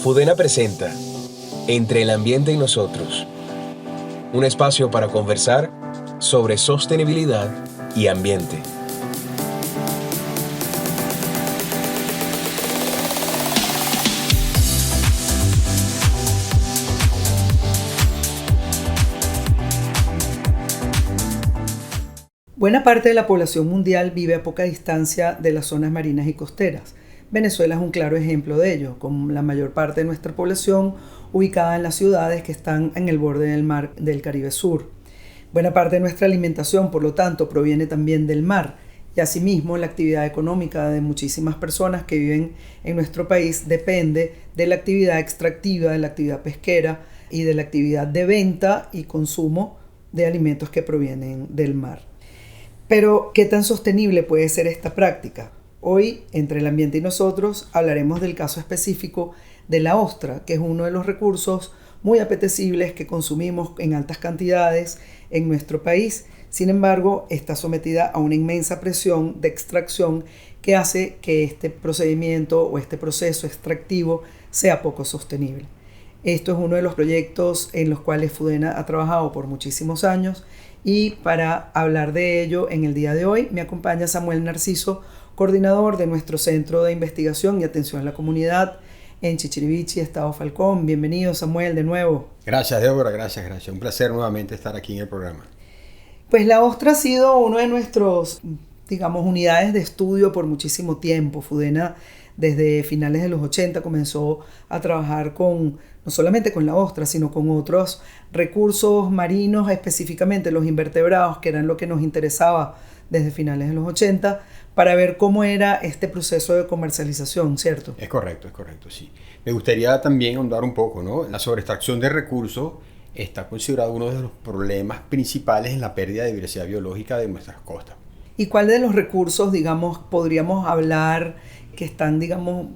Fudena presenta Entre el ambiente y nosotros, un espacio para conversar sobre sostenibilidad y ambiente. Buena parte de la población mundial vive a poca distancia de las zonas marinas y costeras. Venezuela es un claro ejemplo de ello, con la mayor parte de nuestra población ubicada en las ciudades que están en el borde del mar del Caribe Sur. Buena parte de nuestra alimentación, por lo tanto, proviene también del mar, y asimismo la actividad económica de muchísimas personas que viven en nuestro país depende de la actividad extractiva, de la actividad pesquera y de la actividad de venta y consumo de alimentos que provienen del mar. Pero, ¿qué tan sostenible puede ser esta práctica? Hoy, entre el ambiente y nosotros, hablaremos del caso específico de la ostra, que es uno de los recursos muy apetecibles que consumimos en altas cantidades en nuestro país. Sin embargo, está sometida a una inmensa presión de extracción que hace que este procedimiento o este proceso extractivo sea poco sostenible. Esto es uno de los proyectos en los cuales Fudena ha trabajado por muchísimos años, y para hablar de ello en el día de hoy me acompaña Samuel Narciso, coordinador de nuestro Centro de Investigación y Atención a la Comunidad en Chichiriviche, Estado Falcón. Bienvenido, Samuel, de nuevo. Gracias, Débora, gracias. Un placer nuevamente estar aquí en el programa. Pues la ostra ha sido uno de nuestros, unidades de estudio por muchísimo tiempo. Fudena desde finales de los 80 comenzó a trabajar no solamente con la ostra, sino con otros recursos marinos, específicamente los invertebrados, que eran lo que nos interesaba desde finales de los 80, para ver cómo era este proceso de comercialización, ¿cierto? Es correcto, sí. Me gustaría también ahondar un poco, ¿no? La sobreextracción de recursos está considerado uno de los problemas principales en la pérdida de diversidad biológica de nuestras costas. ¿Y cuál de los recursos, podríamos hablar que están,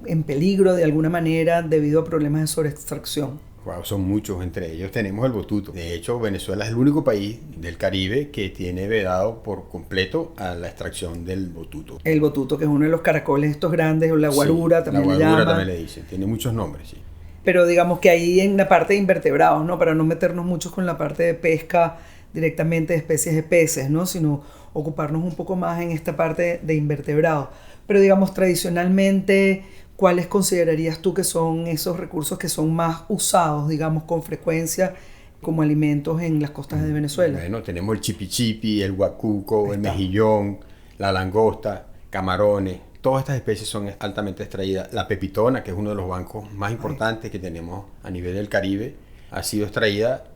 en peligro de alguna manera debido a problemas de sobreextracción? Wow, son muchos, entre ellos tenemos el botuto. De hecho, Venezuela es el único país del Caribe que tiene vedado por completo a la extracción del botuto. El botuto, que es uno de los caracoles estos grandes, o la guarura, sí, también la le llaman. guarura también le dicen, tiene muchos nombres, sí. Pero digamos que ahí en la parte de invertebrados, ¿no? Para no meternos mucho con la parte de pesca directamente de especies de peces, ¿no? Sino ocuparnos un poco más en esta parte de invertebrados. Pero tradicionalmente, ¿cuáles considerarías tú que son esos recursos que son más usados, con frecuencia como alimentos en las costas de Venezuela? Bueno, tenemos el chipichipi, el guacuco, el mejillón, la langosta, camarones. Todas estas especies son altamente extraídas. La pepitona, que es uno de los bancos más importantes que tenemos a nivel del Caribe, ha sido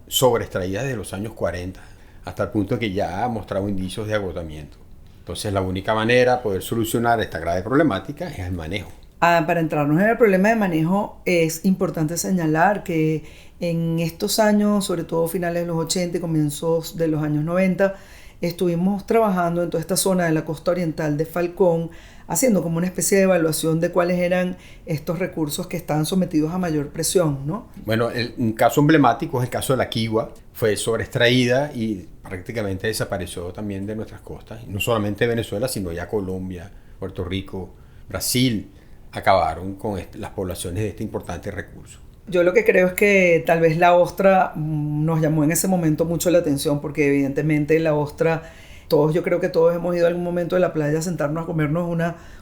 sobreextraída desde los años 40, hasta el punto que ya ha mostrado indicios de agotamiento. Entonces, la única manera de poder solucionar esta grave problemática es el manejo. Para entrarnos en el problema de manejo, es importante señalar que en estos años, sobre todo finales de los 80 y comienzos de los años 90, estuvimos trabajando en toda esta zona de la costa oriental de Falcón, haciendo como una especie de evaluación de cuáles eran estos recursos que estaban sometidos a mayor presión, ¿no? Bueno, un caso emblemático es el caso de la kiwa. Fue sobreextraída y prácticamente desapareció también de nuestras costas. No solamente Venezuela, sino ya Colombia, Puerto Rico, Brasil, acabaron con las poblaciones de este importante recurso. Yo lo que creo es que tal vez la ostra nos llamó en ese momento mucho la atención, porque evidentemente la ostra, yo creo que todos hemos ido a algún momento de la playa a sentarnos a comernos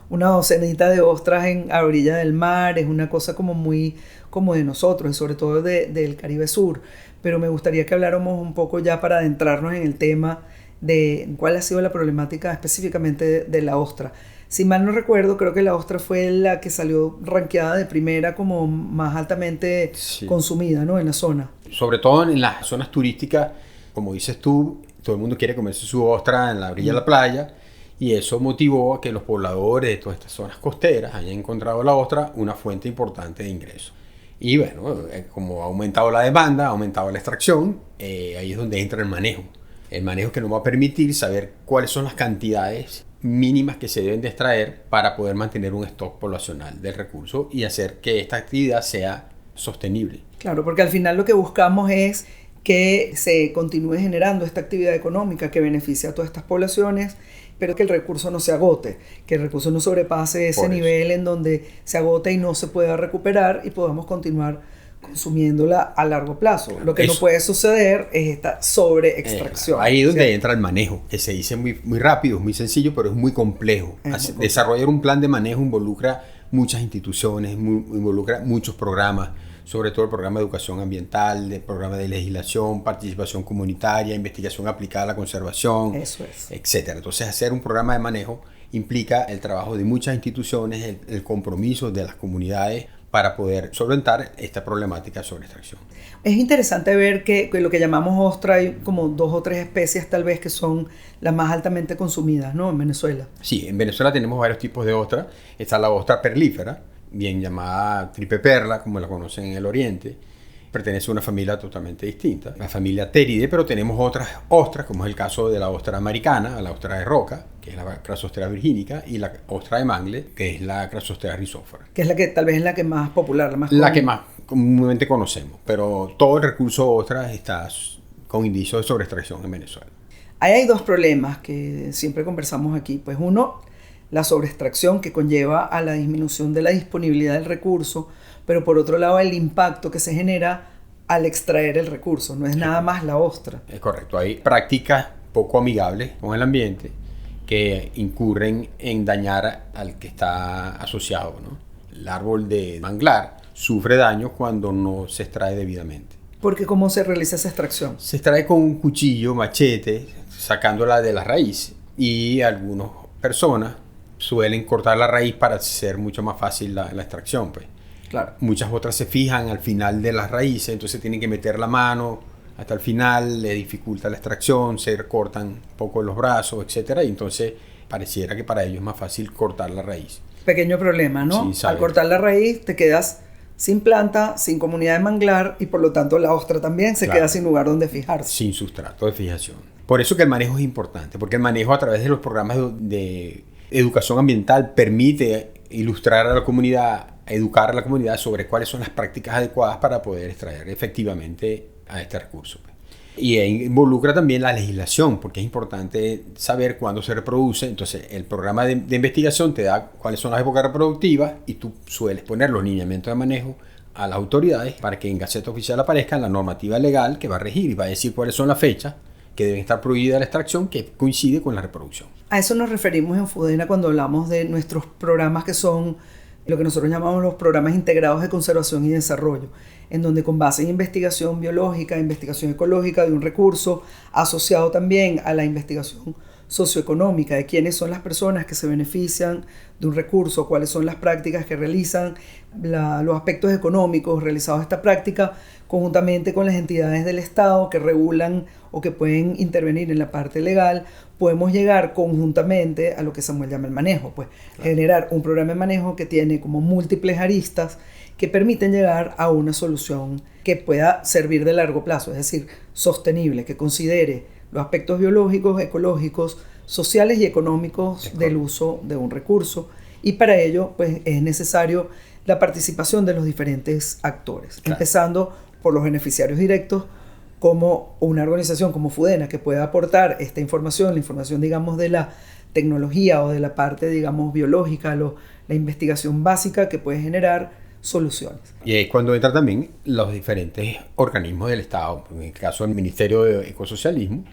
una docenita de ostras a orilla del mar. Es una cosa como muy como de nosotros, y sobre todo del Caribe Sur. Pero me gustaría que habláramos un poco ya para adentrarnos en el tema de cuál ha sido la problemática específicamente de la ostra. Si mal no recuerdo, creo que la ostra fue la que salió rankeada de primera como más altamente consumida, ¿no? En la zona. Sobre todo en las zonas turísticas, como dices tú, todo el mundo quiere comerse su ostra en la orilla de la playa, y eso motivó a que los pobladores de todas estas zonas costeras hayan encontrado la ostra una fuente importante de ingresos. Y bueno, como ha aumentado la demanda, ha aumentado la extracción, ahí es donde entra el manejo. El manejo que nos va a permitir saber cuáles son las cantidades mínimas que se deben de extraer para poder mantener un stock poblacional del recurso y hacer que esta actividad sea sostenible. Claro, porque al final lo que buscamos es que se continúe generando esta actividad económica que beneficia a todas estas poblaciones, pero que el recurso no se agote, que el recurso no sobrepase ese nivel en donde se agote y no se pueda recuperar y podamos continuar consumiéndola a largo plazo. Lo que no puede suceder es esta sobreextracción. Ahí es donde entra el manejo, que se dice muy, muy rápido, muy sencillo, pero es muy complejo. Desarrollar un plan de manejo involucra muchas instituciones, involucra muchos programas, sobre todo el programa de educación ambiental, el programa de legislación, participación comunitaria, investigación aplicada a la conservación, etcétera. Entonces, hacer un programa de manejo implica el trabajo de muchas instituciones, el compromiso de las comunidades para poder solventar esta problemática sobre extracción. Es interesante ver que lo que llamamos ostra hay como 2 o 3 especies tal vez que son las más altamente consumidas, ¿no? En Venezuela. Sí, en Venezuela tenemos varios tipos de ostra. Está la ostra perlífera, bien llamada tripeperla, como la conocen en el oriente. Pertenece a una familia totalmente distinta, la familia Pteridae, pero tenemos otras ostras, como es el caso de la ostra americana, la ostra de roca, que es la Crassostrea virginica, y la ostra de mangle, que es la Crassostrea rhizóphora. Que es la que tal vez es la que más popular, la que más comúnmente conocemos, pero todo el recurso ostra está con indicios de sobreextracción en Venezuela. Ahí hay 2 problemas que siempre conversamos aquí. Pues uno, la sobreextracción que conlleva a la disminución de la disponibilidad del recurso, pero por otro lado el impacto que se genera al extraer el recurso, no es nada más la ostra. Es correcto, hay prácticas poco amigables con el ambiente que incurren en dañar al que está asociado, ¿no? El árbol de manglar sufre daño cuando no se extrae debidamente. Porque ¿cómo se realiza esa extracción? Se extrae con un cuchillo, machete, sacándola de la raíz, y algunas personas suelen cortar la raíz para hacer mucho más fácil la extracción, pues. Claro. Muchas otras se fijan al final de las raíces, entonces tienen que meter la mano hasta el final, le dificulta la extracción, se cortan un poco los brazos, etcétera, y entonces pareciera que para ellos es más fácil cortar la raíz. Pequeño problema, ¿no? Sí, al cortar la raíz te quedas sin planta, sin comunidad de manglar y por lo tanto la ostra también se queda sin lugar donde fijarse. Sin sustrato de fijación. Por eso que el manejo es importante, porque el manejo a través de los programas de educación ambiental permite ilustrar a la comunidad, educar a la comunidad sobre cuáles son las prácticas adecuadas para poder extraer efectivamente a este recurso. Y involucra también la legislación, porque es importante saber cuándo se reproduce. Entonces, el programa de investigación te da cuáles son las épocas reproductivas y tú sueles poner los lineamientos de manejo a las autoridades para que en Gaceta Oficial aparezca la normativa legal que va a regir y va a decir cuáles son las fechas que deben estar prohibidas la extracción que coincide con la reproducción. A eso nos referimos en Fudena cuando hablamos de nuestros programas que son lo que nosotros llamamos los programas integrados de conservación y desarrollo, en donde con base en investigación biológica, investigación ecológica de un recurso, asociado también a la investigación socioeconómica de quiénes son las personas que se benefician de un recurso, cuáles son las prácticas que realizan, los aspectos económicos realizados de esta práctica, conjuntamente con las entidades del Estado que regulan o que pueden intervenir en la parte legal, podemos llegar conjuntamente a lo que Samuel llama el manejo, pues generar un programa de manejo que tiene como múltiples aristas que permiten llegar a una solución que pueda servir de largo plazo, es decir, sostenible, que considere los aspectos biológicos, ecológicos, sociales y económicos del uso de un recurso, y para ello pues es necesario la participación de los diferentes actores, empezando por los beneficiarios directos, como una organización como Fudena que pueda aportar esta información, la información digamos de la tecnología o de la parte digamos biológica, la investigación básica que puede generar soluciones. Y es cuando entran también los diferentes organismos del Estado, en el caso del Ministerio de Ecosocialismo,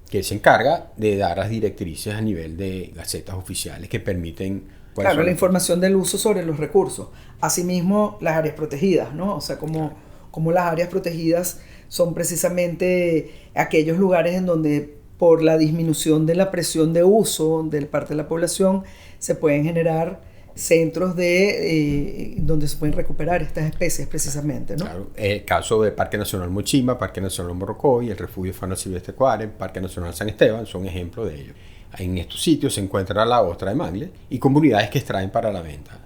que se encarga de dar las directrices a nivel de gacetas oficiales que permiten... Claro, la información del uso sobre los recursos. Asimismo, las áreas protegidas, ¿no? O sea, como las áreas protegidas son precisamente aquellos lugares en donde por la disminución de la presión de uso de parte de la población se pueden generar centros donde se pueden recuperar estas especies precisamente, ¿no? Claro, el caso del Parque Nacional Mochima, Parque Nacional Morrocoy, el Refugio Fauna Silvestre Cuaren, Parque Nacional San Esteban son ejemplos de ello. En estos sitios se encuentra la ostra de mangle y comunidades que extraen para la venta.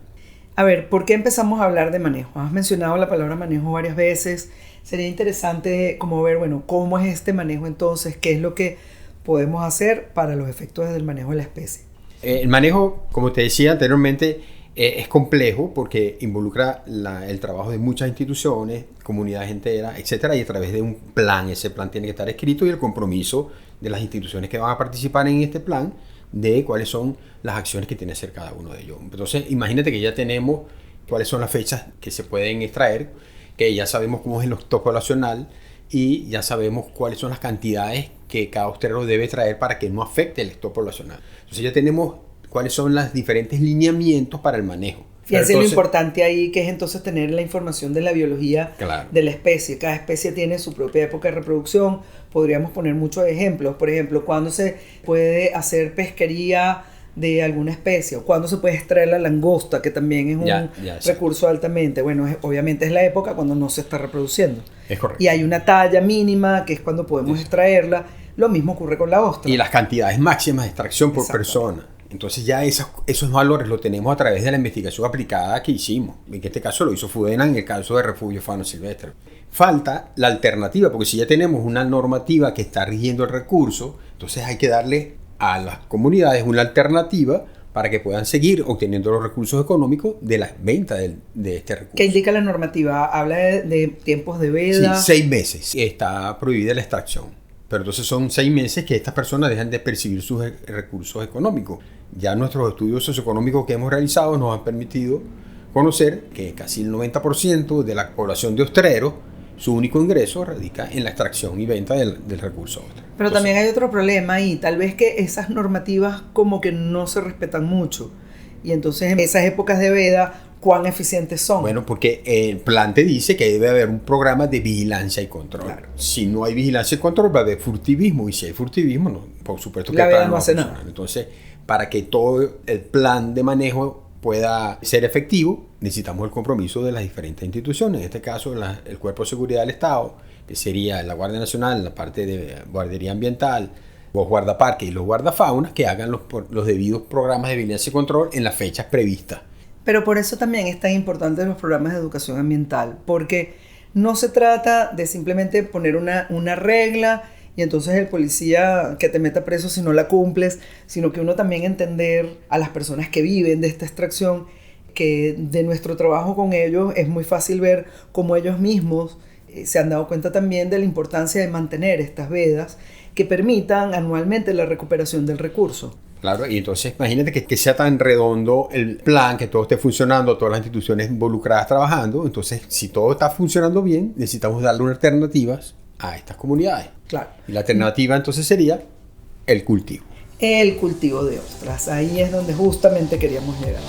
A ver, ¿por qué empezamos a hablar de manejo? Has mencionado la palabra manejo varias veces. Sería interesante como ver, bueno, cómo es este manejo entonces, qué es lo que podemos hacer para los efectos del manejo de la especie. El manejo, como te decía anteriormente, es complejo porque involucra el trabajo de muchas instituciones, comunidades enteras, etcétera, y a través de un plan. Ese plan tiene que estar escrito y el compromiso de las instituciones que van a participar en este plan de cuáles son las acciones que tiene que hacer cada uno de ellos. Entonces, imagínate que ya tenemos cuáles son las fechas que se pueden extraer, que ya sabemos cómo es el stock poblacional y ya sabemos cuáles son las cantidades que cada ostrero debe traer para que no afecte el stock poblacional. Entonces ya tenemos cuáles son los diferentes lineamientos para el manejo. Fíjense lo importante ahí, que es entonces tener la información de la biología de la especie. Cada especie tiene su propia época de reproducción. Podríamos poner muchos ejemplos. Por ejemplo, cuándo se puede hacer pesquería de alguna especie, o cuándo se puede extraer la langosta, que también es un recurso altamente. Bueno, obviamente es la época cuando no se está reproduciendo. Es correcto. Y hay una talla mínima, que es cuando podemos extraerla. Lo mismo ocurre con la ostra. Y las cantidades máximas de extracción por persona. Entonces ya esos valores los tenemos a través de la investigación aplicada que hicimos. En este caso lo hizo Fudena en el caso de Refugio Fauna Silvestre. Falta la alternativa, porque si ya tenemos una normativa que está rigiendo el recurso, entonces hay que darle a las comunidades una alternativa para que puedan seguir obteniendo los recursos económicos de la venta de este recurso. ¿Qué indica la normativa? ¿Habla de tiempos de veda? Sí, 6 meses. Está prohibida la extracción. Pero entonces son 6 meses que estas personas dejan de percibir sus recursos económicos. Ya nuestros estudios socioeconómicos que hemos realizado nos han permitido conocer que casi el 90% de la población de ostreros, su único ingreso radica en la extracción y venta del recurso ostra. Pero entonces, también hay otro problema ahí, tal vez que esas normativas como que no se respetan mucho. Y entonces en esas épocas de veda, ¿cuán eficientes son? Bueno, porque el plan te dice que debe haber un programa de vigilancia y control. Claro. Si no hay vigilancia y control, va a haber furtivismo. Y si hay furtivismo, no, por supuesto que la el veda plan no va a hace funcionar. nada. Entonces, para que todo el plan de manejo pueda ser efectivo, necesitamos el compromiso de las diferentes instituciones. En este caso, el Cuerpo de Seguridad del Estado, que sería la Guardia Nacional, la parte de guardería ambiental, los guardaparques y los guardafaunas, que hagan los debidos programas de vigilancia y control en las fechas previstas. Pero por eso también es tan importante los programas de educación ambiental, porque no se trata de simplemente poner una regla y entonces el policía que te meta preso si no la cumples, sino que uno también entender a las personas que viven de esta extracción, que de nuestro trabajo con ellos es muy fácil ver cómo ellos mismos se han dado cuenta también de la importancia de mantener estas vedas que permitan anualmente la recuperación del recurso. Claro, y entonces imagínate que sea tan redondo el plan, que todo esté funcionando, todas las instituciones involucradas trabajando. Entonces, si todo está funcionando bien, necesitamos darle unas alternativas a estas comunidades. Claro. Y la alternativa entonces sería el cultivo. El cultivo de ostras. Ahí es donde justamente queríamos llegar.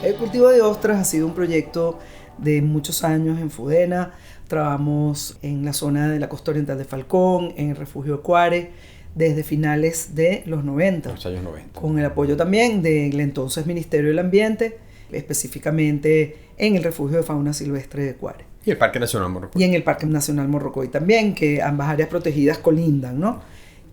El cultivo de ostras ha sido un proyecto de muchos años en Fudena. Trabajamos en la zona de la costa oriental de Falcón, en el refugio de Cuare, desde finales de los 90. Los años 90. Con el apoyo también del entonces Ministerio del Ambiente, específicamente en el refugio de fauna silvestre de Cuare. Y el Parque Nacional Morrocoy. Y en el Parque Nacional Morrocoy también, que ambas áreas protegidas colindan, ¿no?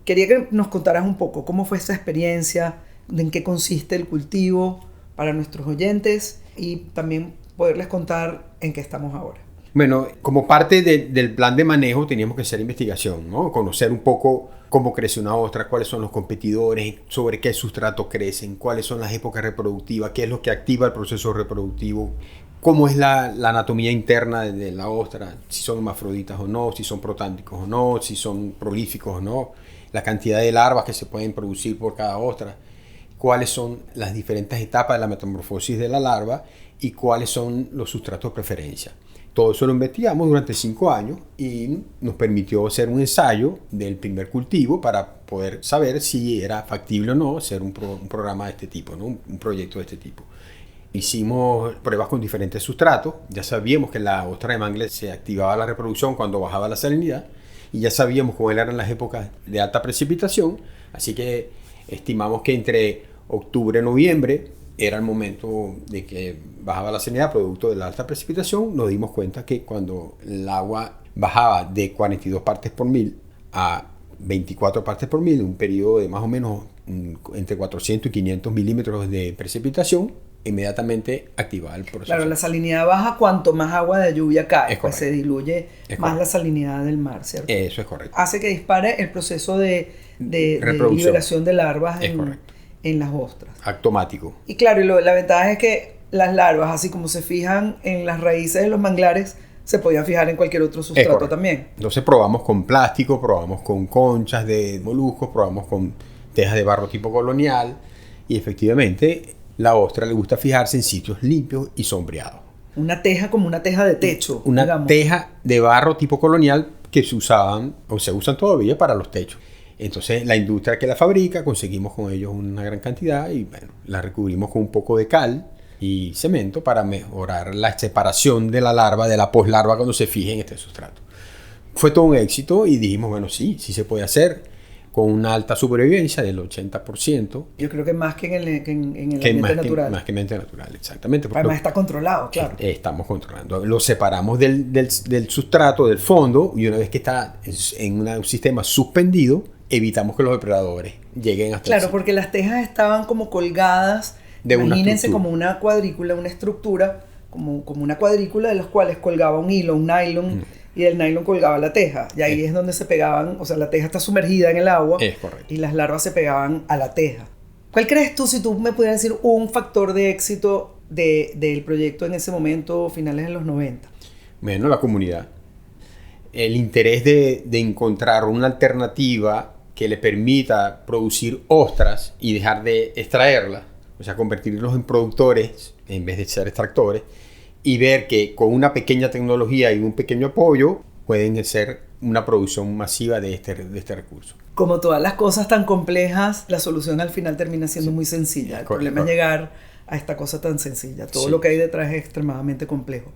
Quería que nos contaras un poco cómo fue esa experiencia, en qué consiste el cultivo para nuestros oyentes y también poderles contar en qué estamos ahora. Bueno, como parte del plan de manejo teníamos que hacer investigación, ¿no? Conocer un poco cómo crece una ostra, cuáles son los competidores, sobre qué sustratos crecen, cuáles son las épocas reproductivas, qué es lo que activa el proceso reproductivo, cómo es la anatomía interna de la ostra, si son hermafroditas o no, si son protánticos o no, si son prolíficos o no, la cantidad de larvas que se pueden producir por cada ostra, cuáles son las diferentes etapas de la metamorfosis de la larva y cuáles son los sustratos de preferencia. Todo eso lo investigamos durante 5 años y nos permitió hacer un ensayo del primer cultivo para poder saber si era factible o no hacer un programa de este tipo, ¿no? Un proyecto de este tipo. Hicimos pruebas con diferentes sustratos. Ya sabíamos que en la ostra de mangle se activaba la reproducción cuando bajaba la salinidad y ya sabíamos cuáles eran las épocas de alta precipitación. Así que estimamos que entre octubre y noviembre era el momento de que bajaba la salinidad producto de la alta precipitación. Nos dimos cuenta que cuando el agua bajaba de 42 partes por mil a 24 partes por mil, un periodo de más o menos entre 400 y 500 milímetros de precipitación, inmediatamente activaba el proceso. Claro, la salinidad baja cuanto más agua de lluvia cae, pues se diluye más correcto. La salinidad del mar, ¿cierto? Eso es correcto. Hace que dispare el proceso de liberación de larvas en las ostras. Automático. Y claro, la ventaja es que las larvas, así como se fijan en las raíces de los manglares, se podían fijar en cualquier otro sustrato también. Entonces probamos con plástico, probamos con conchas de moluscos, probamos con tejas de barro tipo colonial y efectivamente la ostra le gusta fijarse en sitios limpios y sombreados. Una teja como una teja de techo. Una digamos. teja de barro tipo colonial que se usaban o se usan todavía para los techos. Entonces la industria que la fabrica, conseguimos con ellos una gran cantidad y bueno, la recubrimos con un poco de cal y cemento para mejorar la separación de la larva de la poslarva cuando se fije en este sustrato. Fue todo un éxito y dijimos, bueno, sí se puede hacer con una alta supervivencia del 80%. Yo creo que más que en el ambiente natural. Más que en el ambiente natural, exactamente. Además está controlado, claro. Estamos controlando. Lo separamos del sustrato, del fondo, y una vez que está en un sistema suspendido, evitamos que los depredadores lleguen hasta Claro, porque las tejas estaban como colgadas, imagínense como una cuadrícula, una estructura, como una cuadrícula de los cuales colgaba un hilo, un nylon, y del nylon colgaba la teja. Y ahí es donde se pegaban, o sea, la teja está sumergida en el agua, es correcto, y las larvas se pegaban a la teja. ¿Cuál crees tú, si tú me pudieras decir un factor de éxito del proyecto en ese momento, finales de los 90? Bueno, la comunidad. El interés de encontrar una alternativa que le permita producir ostras y dejar de extraerlas, o sea, convertirlos en productores en vez de ser extractores, y ver que con una pequeña tecnología y un pequeño apoyo pueden ser una producción masiva de este recurso. Como todas las cosas tan complejas, la solución al final termina siendo muy sencilla. El problema es llegar a esta cosa tan sencilla. Todo lo que hay detrás es extremadamente complejo.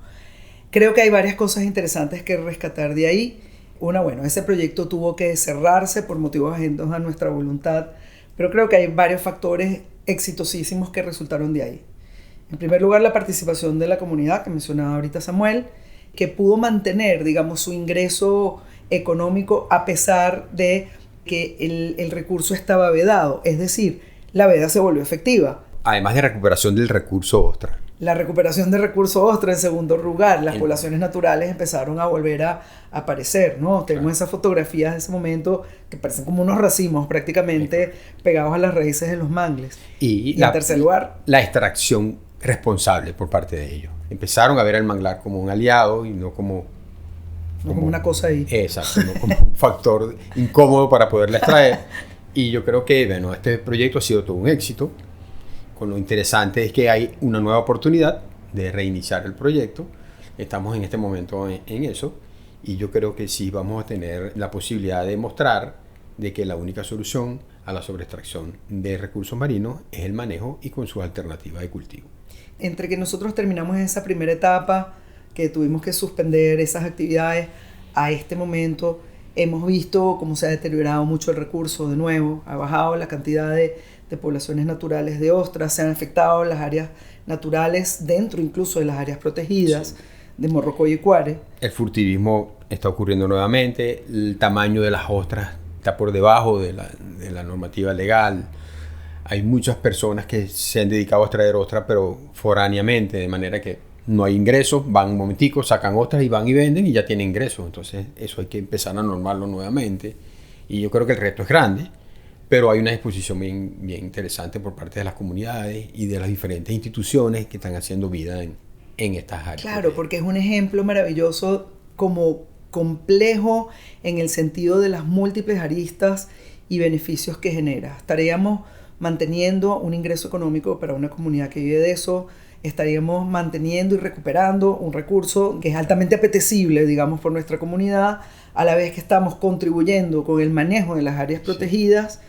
Creo que hay varias cosas interesantes que rescatar de ahí. Una, bueno, ese proyecto tuvo que cerrarse por motivos ajenos a nuestra voluntad, pero creo que hay varios factores exitosísimos que resultaron de ahí. En primer lugar, la participación de la comunidad, que mencionaba ahorita Samuel, que pudo mantener, digamos, su ingreso económico a pesar de que el recurso estaba vedado. Es decir, la veda se volvió efectiva. Además de recuperación del recurso ostra. La recuperación del recurso ostra, en segundo lugar, las poblaciones naturales empezaron a volver a aparecer, ¿no? Tenemos esas fotografías de ese momento que parecen como unos racimos prácticamente pegados a las raíces de los mangles. Y en tercer lugar, la extracción responsable por parte de ellos. Empezaron a ver al manglar como un aliado y no como una cosa ahí. Exacto, no como un factor incómodo para poderla extraer. Y yo creo que, bueno, este proyecto ha sido todo un éxito. Con lo interesante es que hay una nueva oportunidad de reiniciar el proyecto. Estamos en este momento en eso. Y yo creo que sí vamos a tener la posibilidad de mostrar de que la única solución a la sobreextracción de recursos marinos es el manejo y con sus alternativas de cultivo. Entre que nosotros terminamos esa primera etapa, que tuvimos que suspender esas actividades, a este momento hemos visto cómo se ha deteriorado mucho el recurso de nuevo, ha bajado la cantidad de poblaciones naturales de ostras, se han afectado las áreas naturales dentro incluso de las áreas protegidas de Morrocoy y Cuare. El furtivismo está ocurriendo nuevamente, el tamaño de las ostras está por debajo de la normativa legal. Hay muchas personas que se han dedicado a extraer ostras, pero foráneamente, de manera que no hay ingresos, van un momentico, sacan ostras y van y venden y ya tienen ingresos. Entonces eso hay que empezar a normarlo nuevamente. Y yo creo que el reto es grande, pero hay una disposición bien interesante por parte de las comunidades y de las diferentes instituciones que están haciendo vida en estas áreas. Claro, porque es un ejemplo maravilloso como complejo en el sentido de las múltiples aristas y beneficios que genera. Estaríamos manteniendo un ingreso económico para una comunidad que vive de eso, estaríamos manteniendo y recuperando un recurso que es altamente apetecible, digamos, por nuestra comunidad, a la vez que estamos contribuyendo con el manejo de las áreas protegidas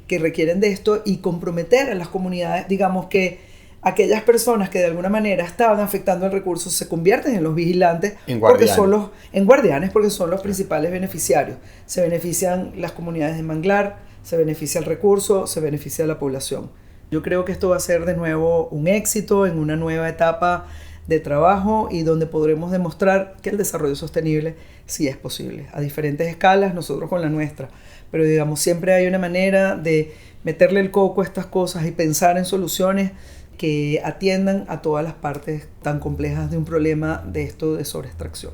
que requieren de esto y comprometer a las comunidades, digamos que aquellas personas que de alguna manera estaban afectando el recurso se convierten en los vigilantes porque son guardianes porque son los principales beneficiarios. Se benefician las comunidades de manglar, se beneficia el recurso, se beneficia la población. Yo creo que esto va a ser de nuevo un éxito en una nueva etapa de trabajo y donde podremos demostrar que el desarrollo sostenible sí es posible, a diferentes escalas, nosotros con la nuestra. Pero digamos, siempre hay una manera de meterle el coco a estas cosas y pensar en soluciones que atiendan a todas las partes tan complejas de un problema de esto de sobreextracción.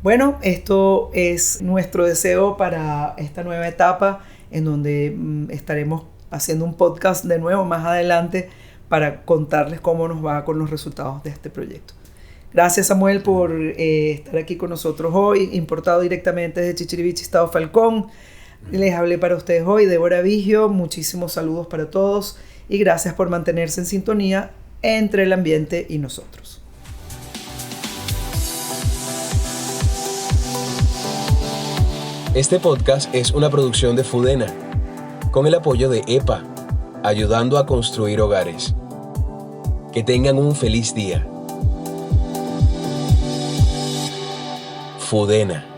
Bueno, esto es nuestro deseo para esta nueva etapa en donde estaremos haciendo un podcast de nuevo más adelante para contarles cómo nos va con los resultados de este proyecto. Gracias, Samuel, por estar aquí con nosotros hoy, importado directamente desde Chichiriviche, Estado Falcón. Les hablé para ustedes hoy, Débora Vigio. Muchísimos saludos para todos y gracias por mantenerse en sintonía entre el ambiente y nosotros. Este podcast es una producción de Fudena, con el apoyo de EPA, ayudando a construir hogares. Que tengan un feliz día. Fudena.